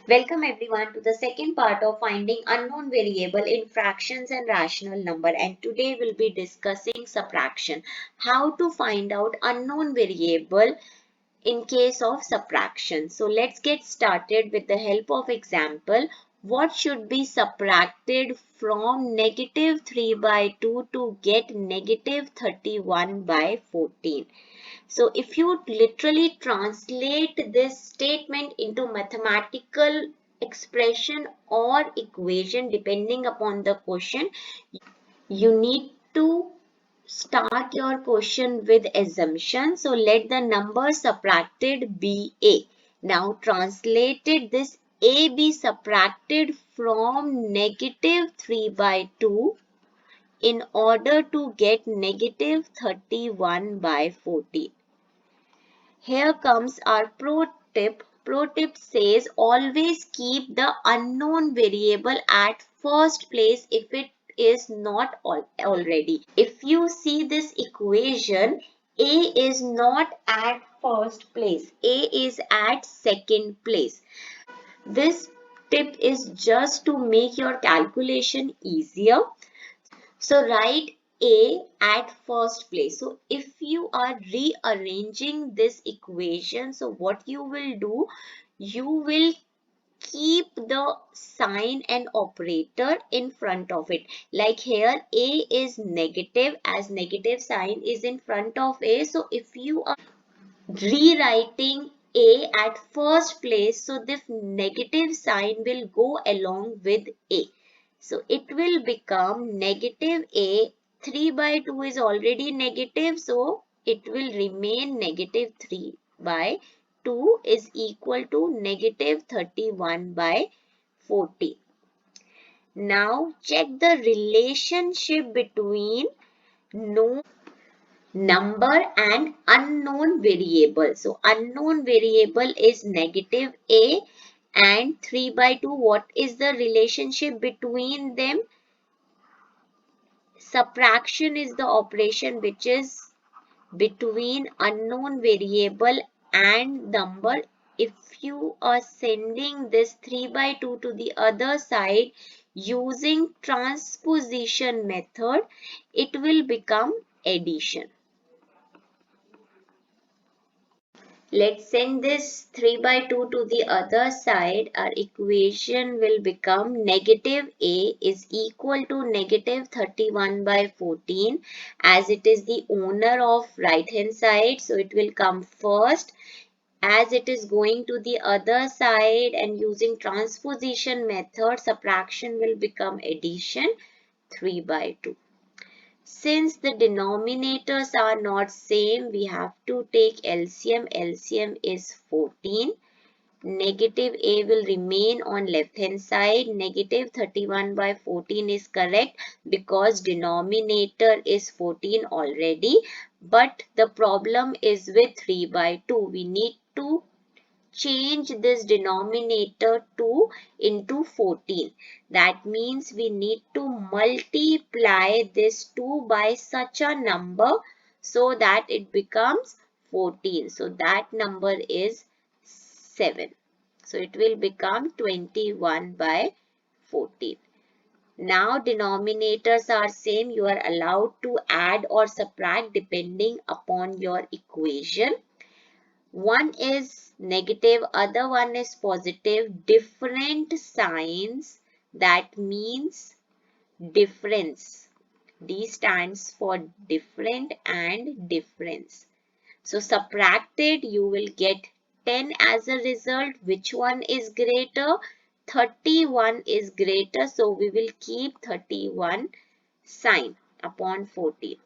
Welcome everyone to the second part of finding unknown variable in fractions and rational number, and today we'll be discussing subtraction. How to find out unknown variable in case of subtraction. So let's get started with the help of example. What should be subtracted from negative 3 by 2 to get negative 31 by 14? So if you literally translate this statement into mathematical expression or equation depending upon the question, you need to start your question with assumption. So let the number subtracted be A. Now translated this A be subtracted from negative 3 by 2 in order to get negative 31 by 14. Here comes our pro tip. Pro tip says always keep the unknown variable at first place if it is not already. If you see this equation, A is not at first place. A is at second place. This tip is just to make your calculation easier. So write A at first place. So if you are rearranging this equation, so what you will do, you will keep the sign and operator in front of it. Like here, A is negative as negative sign is in front of A. So if you are rewriting A at first place, so this negative sign will go along with A. So it will become negative A. 3 by 2 is already negative, so it will remain negative 3 by 2 is equal to negative 31 by 40. Now check the relationship between known number and unknown variable. So unknown variable is negative A and 3 by 2. What is the relationship between them? Subtraction is the operation which is between unknown variable and number. If you are sending this 3 by 2 to the other side using transposition method, it will become addition. Let's send this 3 by 2 to the other side. Our equation will become negative A is equal to negative 31 by 14, as it is the owner of right hand side. So it will come first. As it is going to the other side and using transposition method, subtraction will become addition 3 by 2. Since the denominators are not same, we have to take LCM. LCM is 14. Negative A will remain on left hand side. Negative 31 by 14 is correct because denominator is 14 already. But the problem is with 3 by 2. We need to change this denominator 2 into 14. That means we need to multiply this 2 by such a number so that it becomes 14. So that number is 7. So it will become 21 by 14. Now denominators are same. You are allowed to add or subtract depending upon your equation. One is negative, other one is positive. Different signs, that means difference. D stands for different and difference. So subtracted, you will get 10 as a result. Which one is greater? 31 is greater. So we will keep 31 sign upon 14.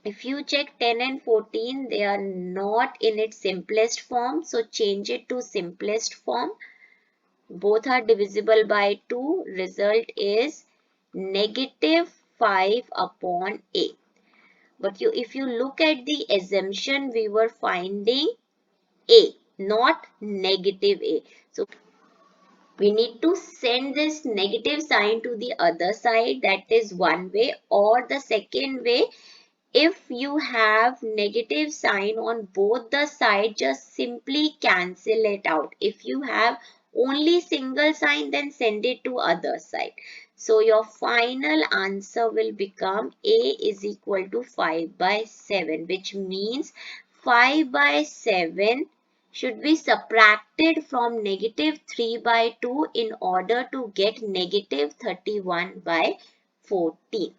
If you check 10 and 14, they are not in its simplest form. So change it to simplest form. Both are divisible by 2. Result is negative 5 upon A. But if you look at the assumption, we were finding A, not negative A. So we need to send this negative sign to the other side. That is one way. Or the second way, if you have negative sign on both the sides, just simply cancel it out. If you have only single sign, then send it to other side. So your final answer will become A is equal to 5 by 7, which means 5 by 7 should be subtracted from negative 3 by 2 in order to get negative 31 by 14.